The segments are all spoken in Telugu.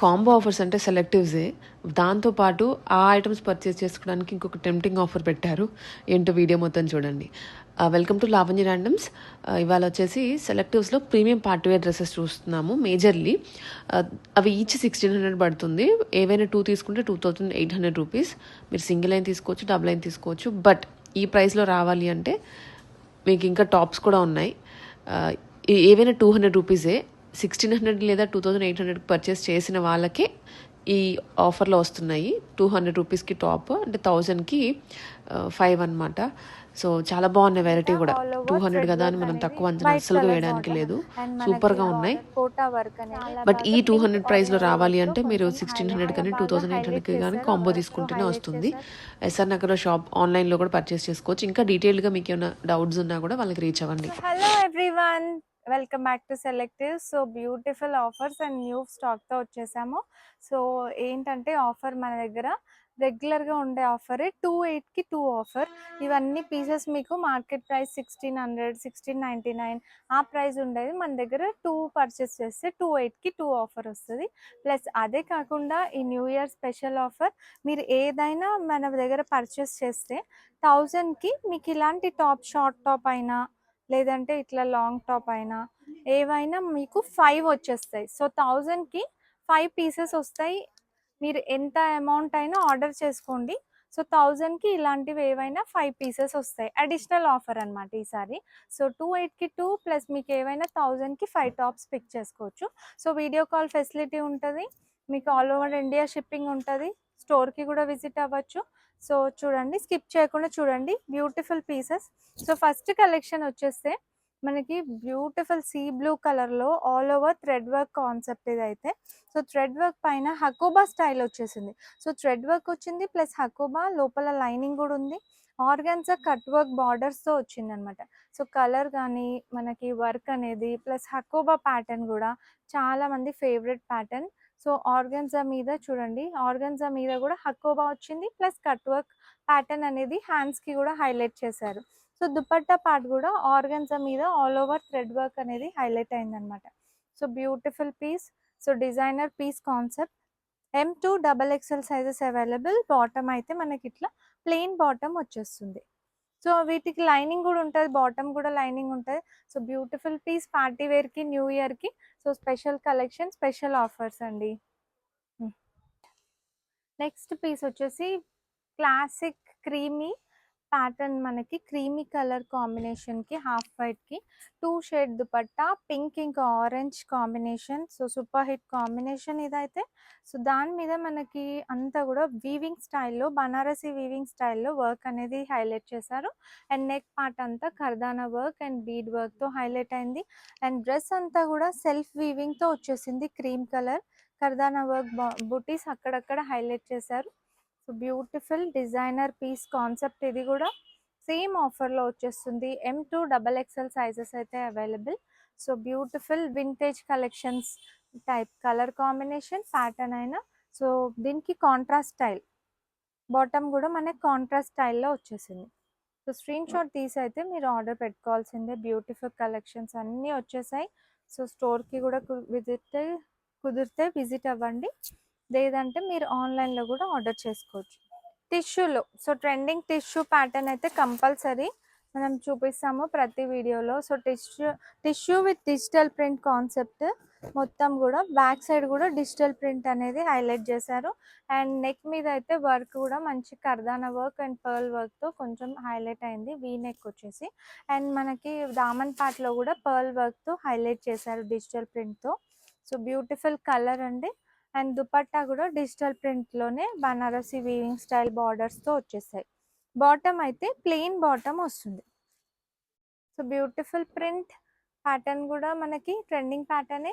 కాంబో ఆఫర్స్ అంటే సెలెక్టివ్సే. దాంతో పాటు ఆ ఐటమ్స్ పర్చేస్ చేసుకోవడానికి ఇంకొక టెంప్టింగ్ ఆఫర్ పెట్టారు. ఏంటో వీడియో మొత్తం చూడండి. Welcome to Lavanya randoms. ఇవాళ వచ్చేసి సెలెక్టివ్స్లో ప్రీమియం పార్టీ వేర్ డ్రెస్సెస్ చూస్తున్నాము మేజర్లీ. అవి ఈచ్ 1600 పడుతుంది. ఏవైనా 2 తీసుకుంటే 2800 రూపీస్. మీరు సింగిల్ అయిన తీసుకోవచ్చు, డబుల్ అయిన తీసుకోవచ్చు. బట్ ఈ ప్రైస్లో రావాలి అంటే మీకు ఇంకా టాప్స్ కూడా ఉన్నాయి. ఏవైనా 200 రూపీసే. 1600 లేదా 2800 పర్చేస్ చేసిన వాళ్ళకే ఈ ఆఫర్లో వస్తున్నాయి. 200 రూపీస్కి టాప్ అంటే 1000కి 5 అనమాట. సో చాలా బాగున్నాయి. వెరైటీ కూడా 200 కదా అని మనం తక్కువ అంచనా అస్సలుగా వేయడానికి లేదు. సూపర్గా ఉన్నాయి. బట్ ఈ 200 ప్రైస్లో రావాలి అంటే మీరు 1600 కానీ 2800కి కానీ కాంబో తీసుకుంటేనే వస్తుంది. ఎస్ఆర్ నగర్లో షాప్ ఆన్లైన్లో కూడా పర్చేస్ చేసుకోవచ్చు. ఇంకా డీటెయిల్గా మీకు ఏమైనా డౌట్స్ ఉన్నా కూడా వాళ్ళకి రీచ్ అవ్వండి. Hello everyone, welcome back to selective. So beautiful offers and new స్టాక్తో వచ్చేసాము. సో ఏంటంటే ఆఫర్ మన దగ్గర రెగ్యులర్గా ఉండే ఆఫరే 28కి 2 ఆఫర్. ఇవన్నీ పీసెస్ మీకు మార్కెట్ ప్రైస్ 1600, 1699 ఆ ప్రైస్ ఉండేది. మన దగ్గర 2 పర్చేస్ చేస్తే 28కి 2 ఆఫర్ వస్తుంది. ప్లస్ అదే కాకుండా ఈ న్యూ ఇయర్ స్పెషల్ ఆఫర్, మీరు ఏదైనా మన దగ్గర పర్చేస్ చేస్తే 1000కి మీకు ఇలాంటి టాప్, షార్ట్ టాప్ అయినా లేదంటే ఇట్లా లాంగ్ టాప్ అయినా ఏవైనా మీకు 5 వచ్చేస్తాయి. సో 1000కి 5 పీసెస్ వస్తాయి. మీరు ఎంత అమౌంట్ అయినా ఆర్డర్ చేసుకోండి. సో 1000కి ఇలాంటివి ఏవైనా 5 పీసెస్ వస్తాయి. అడిషనల్ ఆఫర్ అనమాట ఈసారి. సో 28కి 2 ప్లస్ మీకు ఏవైనా 1000కి 5 టాప్స్ పిక్ చేసుకోవచ్చు. సో వీడియో కాల్ ఫెసిలిటీ ఉంటుంది. మీకు ఆల్ ఓవర్ ఇండియా షిప్పింగ్ ఉంటుంది. స్టోర్కి కూడా విజిట్ అవ్వచ్చు. సో చూడండి, స్కిప్ చేయకుండా చూడండి. Beautiful pieces. So first collection వచ్చేస్తే మనకి బ్యూటిఫుల్ సీ బ్లూ కలర్లో all over thread work concept ఇదైతే. సో థ్రెడ్ వర్క్ పైన హకోబా స్టైల్ వచ్చేసింది. సో థ్రెడ్ వర్క్ వచ్చింది ప్లస్ హకోబా లోపల లైనింగ్ కూడా ఉంది. ఆర్గాన్జా కట్ వర్క్ బార్డర్స్తో వచ్చింది అనమాట. సో కలర్ కానీ మనకి వర్క్ అనేది ప్లస్ హకోబా ప్యాటర్న్ కూడా చాలా మంది ఫేవరెట్ ప్యాటర్న్. సో ఆర్గన్జా మీద చూడండి, ఆర్గన్జా మీద కూడా హకోబా వచ్చింది ప్లస్ కట్ వర్క్ ప్యాటర్న్ అనేది హ్యాండ్స్కి కూడా హైలైట్ చేశారు. సో దుపట్టా పార్ట్ కూడా ఆర్గన్జా మీద ఆల్ ఓవర్ థ్రెడ్ వర్క్ అనేది హైలైట్ అయిందనమాట. So beautiful piece. So designer piece concept. M2 XXL sizes available. Bottom అయితే మనకి ఇట్లా ప్లెయిన్ బాటమ్ వచ్చేస్తుంది. సో వీటికి లైనింగ్ కూడా ఉంటుంది, బాటమ్ కూడా లైనింగ్ ఉంటుంది. సో బ్యూటిఫుల్ పీస్, పార్టీ వేర్కి, న్యూ ఇయర్కి. So special collection, special offers అండి. నెక్స్ట్ పీస్ వచ్చేసి క్లాసిక్ క్రీమీ ప్యాటర్న్, మనకి క్రీమీ కలర్ కాంబినేషన్కి హాఫ్ వైట్కి 2 షేడ్ దుపట్టా, పింక్ ఇంకా orange combination. So super hit combination ఇదైతే. సో దాని మీద మనకి అంతా కూడా వీవింగ్ స్టైల్లో, బనారసి వీవింగ్ స్టైల్లో వర్క్ అనేది హైలైట్ చేశారు. అండ్ నెక్ పార్ట్ అంతా కర్దానా వర్క్ అండ్ బీడ్ వర్క్తో హైలైట్ అయింది. అండ్ డ్రెస్ అంతా కూడా సెల్ఫ్ వీవింగ్తో వచ్చేసింది. క్రీమ్ కలర్ కర్దానా వర్క్ బుటీస్ అక్కడక్కడ హైలైట్ చేశారు. So beautiful designer piece concept ఇది కూడా. సేమ్ ఆఫర్లో వచ్చేస్తుంది. M2 XXL సైజెస్ అయితే available. So beautiful vintage collections type colour combination pattern అయినా. సో దీనికి కాంట్రాస్ట్ స్టైల్ బాటమ్ కూడా మనకి కాంట్రాస్ట్ స్టైల్లో వచ్చేసింది. సో స్క్రీన్ షాట్ తీసి అయితే మీరు ఆర్డర్ పెట్టుకోవాల్సిందే. బ్యూటిఫుల్ కలెక్షన్స్ అన్నీ వచ్చేసాయి. సో స్టోర్కి కూడా కుదిరితే విజిట్ అవ్వండి. లేదంటే మీరు ఆన్లైన్లో కూడా ఆర్డర్ చేసుకోవచ్చు. టిష్యూలో సో ట్రెండింగ్ టిష్యూ ప్యాటర్న్ అయితే కంపల్సరీ మనం చూపిస్తాము ప్రతి వీడియోలో. So tissue with digital print concept మొత్తం కూడా బ్యాక్ సైడ్ కూడా డిజిటల్ ప్రింట్ అనేది హైలైట్ చేశారు. అండ్ నెక్ మీద అయితే వర్క్ కూడా మంచి కర్దానా వర్క్ అండ్ పర్ల్ వర్క్తో కొంచెం హైలైట్ అయింది. వీ నెక్ వచ్చేసి. అండ్ మనకి దామన్ పార్ట్లో కూడా పర్ల్ వర్క్తో హైలైట్ చేశారు డిజిటల్ ప్రింట్తో. సో బ్యూటిఫుల్ కలర్ అండి. అండ్ దుపట్టా కూడా డిజిటల్ ప్రింట్లోనే బనారసి వీవింగ్ స్టైల్ బార్డర్స్తో వచ్చేసాయి. బాటమ్ అయితే ప్లెయిన్ బాటమ్ వస్తుంది. సో బ్యూటిఫుల్ ప్రింట్ ప్యాటర్న్ కూడా మనకి ట్రెండింగ్ ప్యాటర్నే.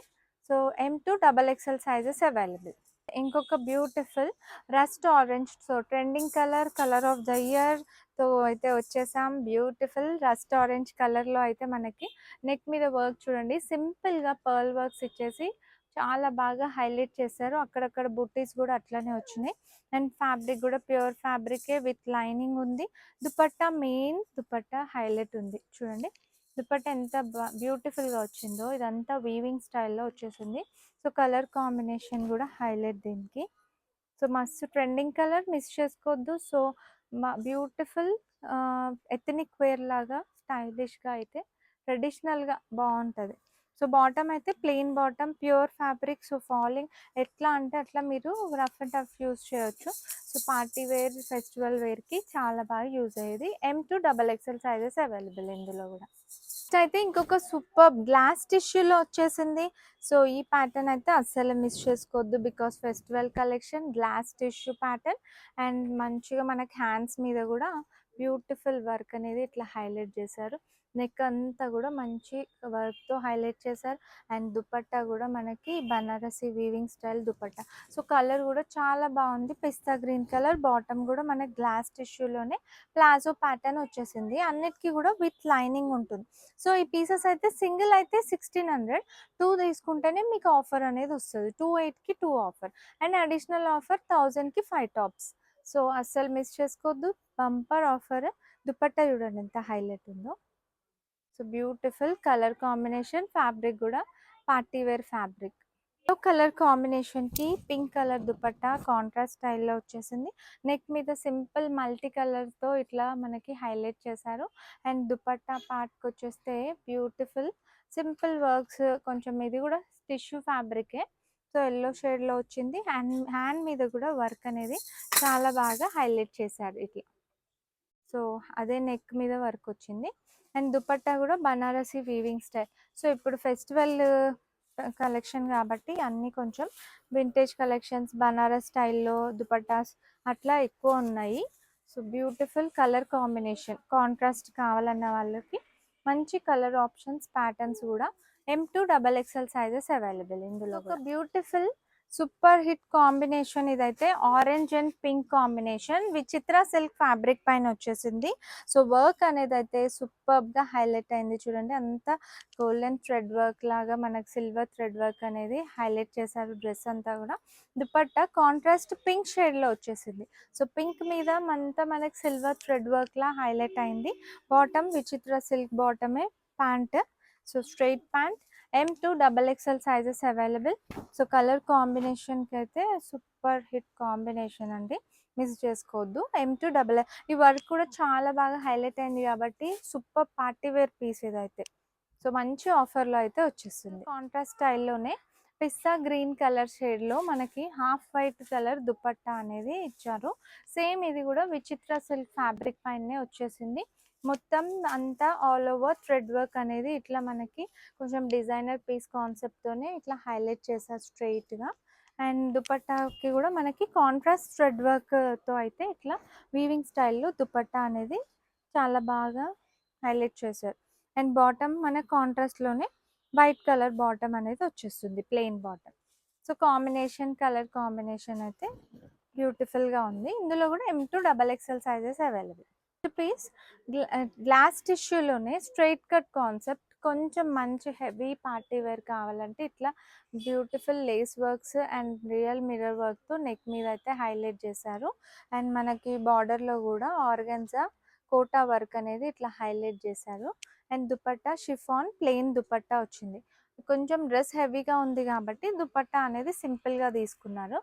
So M2 XXL sizes available. ఇంకొక beautiful rust orange, so trending colour of the year తో అయితే వచ్చేసాం. బ్యూటిఫుల్ రస్ట్ ఆరెంజ్ కలర్లో అయితే మనకి నెక్ మీద వర్క్ చూడండి, సింపుల్గా పర్ల్ వర్క్స్ ఇచ్చేసి చాలా బాగా హైలైట్ చేశారు. అక్కడక్కడ బుట్టీస్ కూడా అట్లనే వచ్చినాయి. అండ్ ఫ్యాబ్రిక్ కూడా ప్యూర్ ఫ్యాబ్రికే విత్ లైనింగ్ ఉంది. దుపట్టా మెయిన్ దుపట్టా హైలైట్ ఉంది చూడండి. దుపట్టా ఎంత బ్యూటిఫుల్గా వచ్చిందో, ఇదంతా వీవింగ్ స్టైల్లో వచ్చేసింది. సో కలర్ కాంబినేషన్ కూడా హైలైట్ దీనికి. సో మస్తు ట్రెండింగ్ కలర్, మిస్ చేసుకోవద్దు. సో బ్యూటిఫుల్ ఎథనిక్ వేర్ లాగా స్టైలిష్గా అయితే ట్రెడిషనల్గా బాగుంటుంది. సో బాటమ్ అయితే plain bottom, pure fabric. So falling ఎట్లా అంటే అట్లా మీరు రఫ్ అండ్ టఫ్ యూస్ చేయొచ్చు. సో పార్టీ వేర్, ఫెస్టివల్ వేర్కి చాలా బాగా యూజ్ అయ్యేది. M2 XXL సైజెస్ అవైలబుల్ ఇందులో కూడా. నెక్స్ట్ అయితే ఇంకొక సూపర్ గ్లాస్ టిష్యూలో వచ్చేసింది. సో ఈ ప్యాటర్న్ అయితే అస్సలు మిస్ చేసుకోవద్దు, because festival collection, glass tissue pattern. And మంచిగా మనకి హ్యాండ్స్ మీద కూడా బ్యూటిఫుల్ వర్క్ అనేది ఇట్లా హైలైట్ చేశారు. నెక్ అంతా కూడా మంచి వర్క్తో హైలైట్ చేశారు. అండ్ దుపట్టా కూడా మనకి Banarasi weaving style dupatta. So colour కూడా చాలా బాగుంది, పిస్తా గ్రీన్ కలర్. బాటమ్ కూడా మనకి గ్లాస్ టిష్యూలోనే ప్లాజో ప్యాటర్న్ వచ్చేసింది. అన్నిటికీ కూడా విత్ లైనింగ్ ఉంటుంది. సో ఈ పీసెస్ అయితే సింగిల్ అయితే 1600, 2 తీసుకుంటేనే మీకు ఆఫర్ అనేది వస్తుంది. 28కి 2 ఆఫర్, అండ్ అడిషనల్ ఆఫర్ 1000కి 5 టాప్స్. సో అస్సలు మిస్ చేసుకోవద్దు, బంపర్ ఆఫర్. దుపట్టా చూడండి ఎంత హైలైట్ ఉందో. So beautiful colour combination, fabric కూడా పార్టీ వేర్ ఫ్యాబ్రిక్. కలర్ కాంబినేషన్కి పింక్ కలర్ దుపట్టా కాంట్రాస్ట్ స్టైల్లో వచ్చేసింది. నెక్ మీద సింపుల్ మల్టీ కలర్తో ఇట్లా మనకి హైలైట్ చేశారు. అండ్ దుపట్టా పార్ట్కి వచ్చేస్తే బ్యూటిఫుల్ సింపుల్ వర్క్స్. కొంచెం ఇది కూడా టిష్యూ ఫ్యాబ్రికే. సో ఎల్లో షేడ్లో వచ్చింది. హ్యాండ్ మీద కూడా వర్క్ అనేది చాలా బాగా హైలైట్ చేశారు ఇట్లా. సో అదే నెక్ మీద వర్క్ వచ్చింది. అండ్ దుపట్టా కూడా బనారసి వీవింగ్ స్టైల్. సో ఇప్పుడు ఫెస్టివల్ కలెక్షన్ కాబట్టి అన్నీ కొంచెం వింటేజ్ కలెక్షన్స్, బనారస్ స్టైల్లో దుపట్టాస్ అట్లా ఎక్కువ ఉన్నాయి. So beautiful colour combination, contrast కావాలన్న వాళ్ళకి మంచి కలర్ ఆప్షన్స్, ప్యాటర్న్స్ కూడా M2 XXL సైజెస్ అవైలబుల్ ఇందులో. ఒక బ్యూటిఫుల్ సూపర్ హిట్ కాంబినేషన్ ఇదైతే, ఆరెంజ్ అండ్ పింక్ కాంబినేషన్ విచిత్ర సిల్క్ ఫ్యాబ్రిక్ పైన వచ్చేసింది. సో వర్క్ అనేది అయితే సూపర్ గా హైలైట్ అయింది. చూడండి అంతా గోల్డెన్ థ్రెడ్ వర్క్ లాగా మనకి సిల్వర్ థ్రెడ్ వర్క్ అనేది హైలైట్ చేశారు డ్రెస్ అంతా కూడా. దుపట్టా కాంట్రాస్ట్ పింక్ షేడ్ లో వచ్చేసింది. సో పింక్ మీద అంతా మనకి సిల్వర్ థ్రెడ్ వర్క్ లా హైలైట్ అయింది. బాటమ్ విచిత్ర సిల్క్ బాటమే, pant so straight pant. M2 XXL sizes available. So colour కాంబినేషన్కి అయితే సూపర్ హిట్ కాంబినేషన్ అండి, మిస్ చేసుకోవద్దు. M2 ఈ వర్క్ కూడా చాలా బాగా హైలైట్ అయింది కాబట్టి సూపర్ పార్టీ వేర్ పీస్ ఇదైతే. సో మంచి ఆఫర్లో అయితే వచ్చేస్తుంది. కాంట్రాస్ట్ స్టైల్లోనే పిస్తా గ్రీన్ కలర్ షేడ్లో మనకి హాఫ్ వైట్ కలర్ దుపట్టా అనేది ఇచ్చారు. సేమ్ ఇది కూడా విచిత్ర సిల్క్ ఫ్యాబ్రిక్ పైనే వచ్చేసింది. మొత్తం అంతా ఆల్ ఓవర్ థ్రెడ్ వర్క్ అనేది ఇట్లా మనకి కొంచెం డిజైనర్ పీస్ కాన్సెప్ట్తోనే ఇట్లా హైలైట్ చేశారు స్ట్రైట్గా. అండ్ దుపట్టాకి కూడా మనకి కాంట్రాస్ట్ థ్రెడ్ వర్క్తో అయితే ఇట్లా వీవింగ్ స్టైల్లో దుపట్టా అనేది చాలా బాగా హైలైట్ చేశారు. అండ్ బాటమ్ మన కాంట్రాస్ట్లోనే వైట్ కలర్ బాటమ్ అనేది వచ్చేస్తుంది, plain bottom. So combination, colour combination అయితే బ్యూటిఫుల్గా ఉంది. ఇందులో కూడా M2 XXL sizes available. Piece glass టిష్యూలోనే స్ట్రైట్ కట్ కాన్సెప్ట్, కొంచెం మంచి హెవీ పార్టీ వేర్ కావాలంటే ఇట్లా beautiful lace works and real mirror వర్క్తో నెక్ మీద అయితే హైలైట్ చేశారు. అండ్ మనకి బార్డర్లో కూడా ఆర్గన్జా కోటా వర్క్ అనేది ఇట్లా హైలైట్ చేశారు. And dupatta chiffon plain dupatta వచ్చింది. కొంచెం డ్రెస్ హెవీగా ఉంది కాబట్టి దుపట్టా అనేది సింపుల్గా తీసుకున్నారు.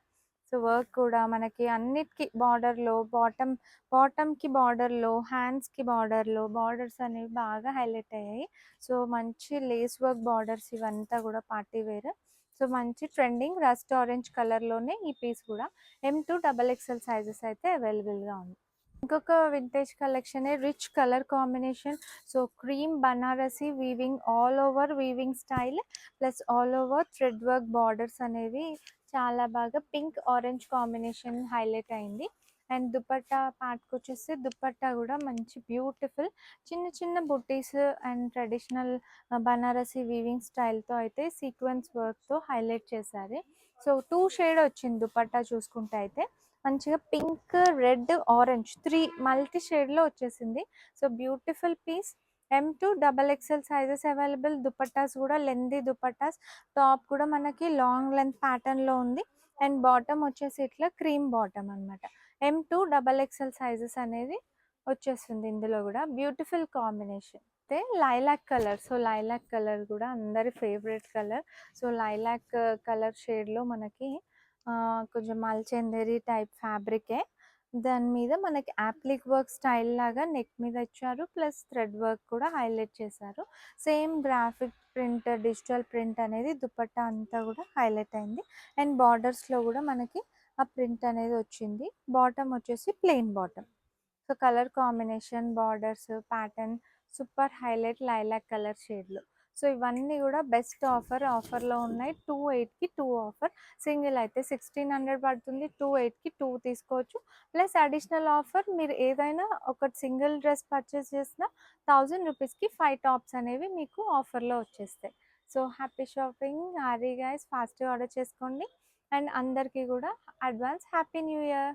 సో వర్క్ కూడా మనకి అన్నిటికీ బార్డర్లో, బాటమ్కి బార్డర్లో, హ్యాండ్స్కి బార్డర్లో బార్డర్స్ అనేవి బాగా హైలైట్ అయ్యాయి. సో మంచి లేస్ వర్క్ బార్డర్స్ ఇవంతా కూడా పార్టీ వేర్. సో మంచి ట్రెండింగ్ రస్ట్ ఆరెంజ్ కలర్లోనే ఈ పీస్ కూడా M2 XXL సైజెస్ అయితే అవైలబుల్గా ఉంది. ఇంకొక vintage collection, rich colour combination. So cream Banarasi weaving, all over weaving style plus all over thread work borders అనేవి చాలా బాగా పింక్ ఆరెంజ్ కాంబినేషన్ హైలైట్ అయింది. అండ్ దుపట్టా పార్ట్కి వచ్చేసి దుపట్టా కూడా మంచి బ్యూటిఫుల్ చిన్న చిన్న బుట్టీస్ అండ్ ట్రెడిషనల్ బనారసి వీవింగ్ స్టైల్తో అయితే సీక్వెన్స్ వర్క్తో హైలైట్ చేశారు. సో 2 షేడ్ వచ్చింది దుపట్టా చూసుకుంటే అయితే మంచిగా పింక్, రెడ్, ఆరెంజ్ 3 మల్టీ షేడ్లో వచ్చేసింది. So beautiful piece. M2 XXL sizes available. Dupattas కూడా లెందీ దుపట్టాస్, టాప్ కూడా మనకి లాంగ్ లెంత్ ప్యాటర్న్లో ఉంది. అండ్ బాటమ్ వచ్చేసి ఇట్లా క్రీమ్ బాటమ్ అనమాట. M2 XXL సైజెస్ అనేది వచ్చేస్తుంది ఇందులో కూడా. Beautiful combination. అయితే lilac colour. So, lilac colour గూడా అందరి favourite colour. So, lilac colour షేడ్‌లో మనకి కొంచెం మల్చందేరి టైప్ ఫ్యాబ్రికే. దాని మీద మనకి యాప్లిక్ వర్క్ స్టైల్ లాగా నెక్ మీద ఇచ్చారు. ప్లస్ థ్రెడ్ వర్క్ కూడా హైలైట్ చేశారు. Same graphic print, digital print అనేది దుపట్టా అంతా గూడా హైలైట్ అయింది. అండ్ బార్డర్స్‌లో గూడా మనకి ఆ ప్రింట్ అనేది వచ్చింది. బాటమ్ వచ్చేసి plain bottom. So, colour combination, borders, pattern super highlight lilac colour షేడ్‌లో. సో, ఇవన్నీ గూడా బెస్ట్ ఆఫర్‌లో ఉన్నాయి. 2/8కి 2 ఆఫర్. సింగిల్ అయితే 1600 పడుతుంది. 2/8కి 2 తీసుకోవచ్చు. ప్లస్ అడిషనల్ ఆఫర్ మీరు ఏదైనా ఒకటి సింగిల్ డ్రెస్ పర్చేస్ చేసినా 1000 రూపీస్‌కి 5 టాప్స్ అనేవి మీకు ఆఫర్‌లో వచ్చేస్తాయి. So, happy shopping. Hurry guys ఫాస్ట్‌గా ఆర్డర్ చేసుకోండి. అండ్ అందరికీ గూడా అడ్వాన్స్ హ్యాపీ న్యూ ఇయర్.